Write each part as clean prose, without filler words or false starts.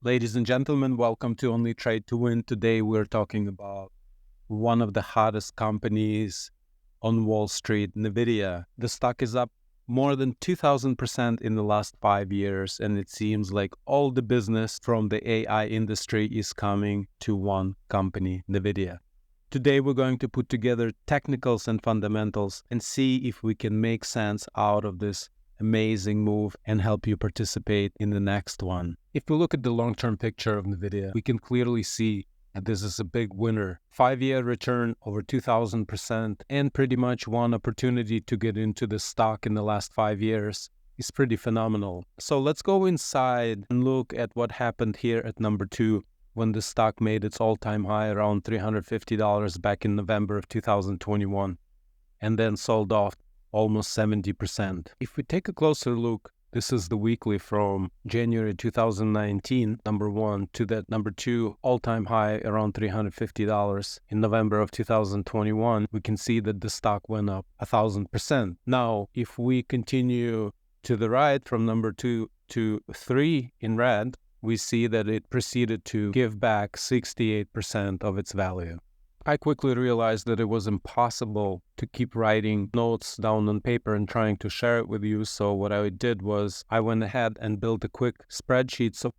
Ladies and gentlemen, welcome to Only Trade to Win. Today we're talking about one of the hottest companies on Wall Street, Nvidia. The stock is up more than 2,000% in the last 5 years, and it seems like all the business from the AI industry is coming to one company, Nvidia. Today we're going to put together technicals and fundamentals and see if we can make sense out of this amazing move and help you participate in the next one. If we look at the long-term picture of Nvidia, we can clearly see that this is a big winner. 5-year return over 2,000% and pretty much one opportunity to get into the stock in the last 5 years is pretty phenomenal. So let's go inside and look at what happened here at number 2 when the stock made its all-time high around $350 back in November of 2021 and then sold off almost 70%. If we take a closer look, this is the weekly from January 2019, number 1, to that number 2 all-time high around $350 in November of 2021. We can see that the stock went up 1,000%. Now, if we continue to the right from number 2 to 3 in red, we see that it proceeded to give back 68% of its value. I quickly realized that it was impossible to keep writing notes down on paper and trying to share it with you. So what I did was I went ahead and built a quick spreadsheet. So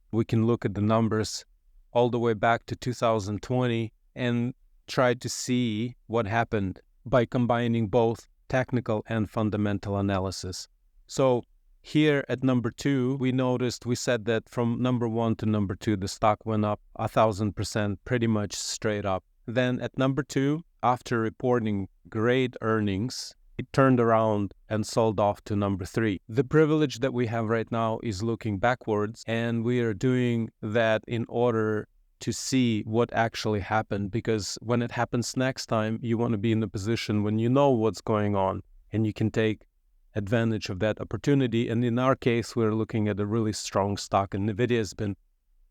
we can look at the numbers all the way back to 2020 and try to see what happened by combining both technical and fundamental analysis. So here at number 2, we said that from number 1 to number 2, the stock went up 1,000%, pretty much straight up. Then at number 2, after reporting great earnings, it turned around and sold off to number 3. The privilege that we have right now is looking backwards, and we are doing that in order to see what actually happened, because when it happens next time, you want to be in a position when you know what's going on and you can take advantage of that opportunity. And in our case, we're looking at a really strong stock, and Nvidia has been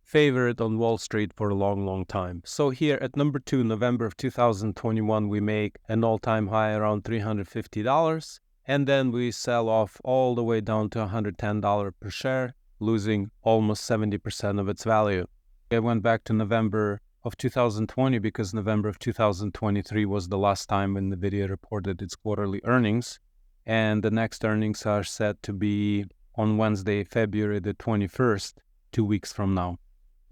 favored on Wall Street for a long time. So here at number 2, November of 2021, we make an all-time high around $350, and then we sell off all the way down to $110 per share, losing almost 70% of its value. I went back to November of 2020 because November of 2023 was the last time when Nvidia reported its quarterly earnings, and the next earnings are set to be on Wednesday, February the 21st, 2 weeks from now.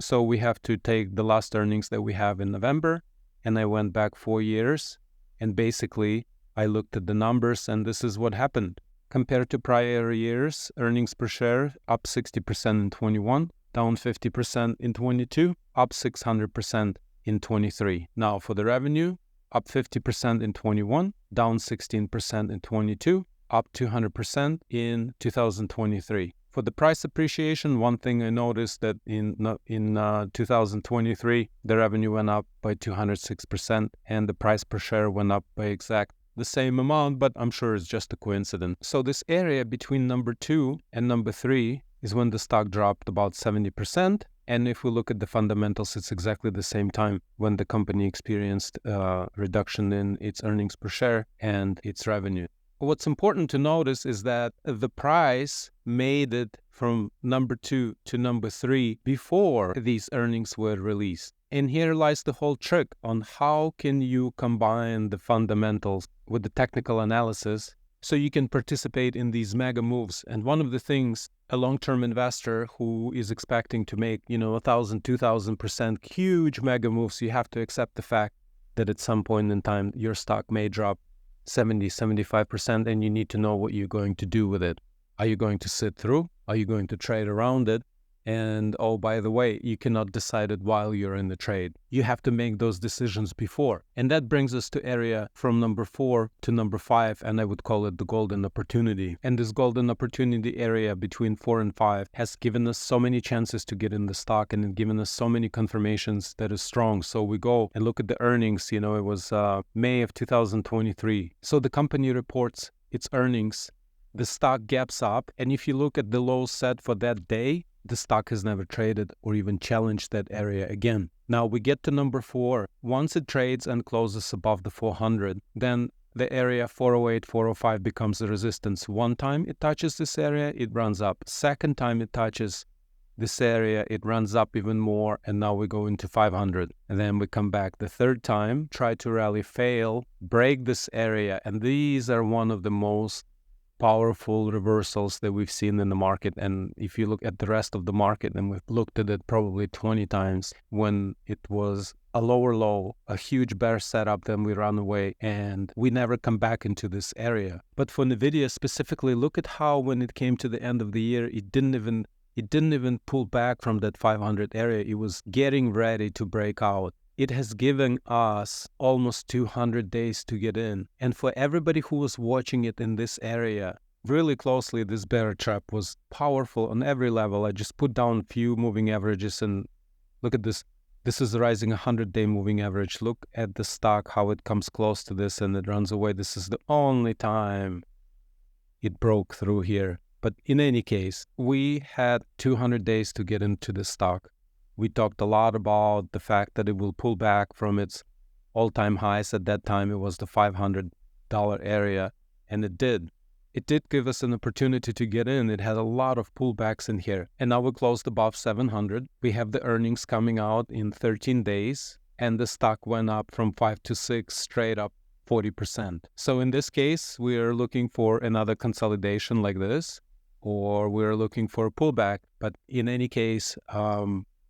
So we have to take the last earnings that we have in November, and I went back 4 years, and basically I looked at the numbers, and this is what happened. Compared to prior years, earnings per share up 60% in 21, down 50% in 22, up 600% in 23. Now for the revenue, up 50% in 21, down 16% in 22, up 200% in 2023. For the price appreciation, one thing I noticed that in 2023, the revenue went up by 206% and the price per share went up by exact the same amount, but I'm sure it's just a coincidence. So this area between number 2 and number 3 is when the stock dropped about 70%. And if we look at the fundamentals, it's exactly the same time when the company experienced a reduction in its earnings per share and its revenue. What's important to notice is that the price made it from number 2 to number 3 before these earnings were released. And here lies the whole trick on how can you combine the fundamentals with the technical analysis so you can participate in these mega moves. And one of the things a long-term investor who is expecting to make, 1,000, 2,000% huge mega moves, you have to accept the fact that at some point in time, your stock may drop 70, 75%, and you need to know what you're going to do with it. Are you going to sit through? Are you going to trade around it? And oh, by the way, you cannot decide it while you're in the trade. You have to make those decisions before. And that brings us to area from number 4 to number 5, and I would call it the golden opportunity. And this golden opportunity area between 4 and 5 has given us so many chances to get in the stock and given us so many confirmations that is strong. So we go and look at the earnings. It was May of 2023. So the company reports its earnings. The stock gaps up. And if you look at the low set for that day, the stock has never traded or even challenged that area again. Now we get to number 4. Once it trades and closes above the 400, then the area 408, 405 becomes a resistance. One time it touches this area, it runs up. Second time it touches this area, it runs up even more, and now we go into 500. And then we come back the third time, try to rally, fail, break this area. And these are one of the most powerful reversals that we've seen in the market. And if you look at the rest of the market, and we've looked at it probably 20 times, when it was a lower low, a huge bear setup, then we run away and we never come back into this area. But for Nvidia specifically, look at how when it came to the end of the year, it didn't even pull back from that 500 area. It was getting ready to break out. It has given us almost 200 days to get in. And for everybody who was watching it in this area really closely, this bear trap was powerful on every level. I just put down a few moving averages and look at this. This is the rising 100-day moving average. Look at the stock, how it comes close to this and it runs away. This is the only time it broke through here. But in any case, we had 200 days to get into the stock. We talked a lot about the fact that it will pull back from its all-time highs. At that time, it was the $500 area, and it did. It did give us an opportunity to get in. It had a lot of pullbacks in here. And now we closed above 700. We have the earnings coming out in 13 days, and the stock went up from 5 to 6, straight up 40%. So in this case, we are looking for another consolidation like this, or we're looking for a pullback. But in any case,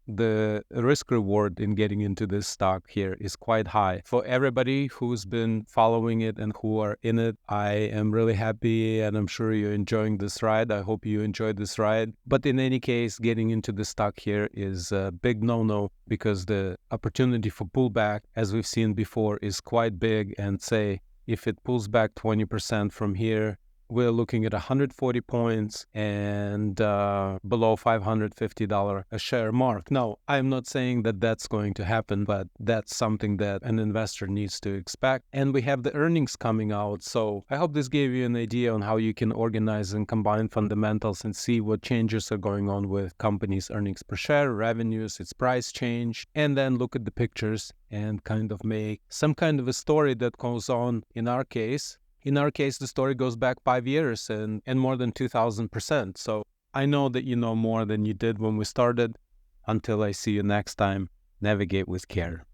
the risk reward in getting into this stock here is quite high. For everybody who's been following it and who are in it, I am really happy, and I'm sure you're enjoying this ride. I hope you enjoyed this ride. But in any case, getting into the stock here is a big no-no, because the opportunity for pullback, as we've seen before, is quite big. And say if it pulls back 20% from here, we're looking at 140 points and below $550 a share mark. Now, I'm not saying that that's going to happen, but that's something that an investor needs to expect. And we have the earnings coming out. So I hope this gave you an idea on how you can organize and combine fundamentals and see what changes are going on with companies' earnings per share, revenues, its price change, and then look at the pictures and kind of make some kind of a story that goes on. In our case, the story goes back 5 years and more than 2,000%. So I know that you know more than you did when we started. Until I see you next time, navigate with care.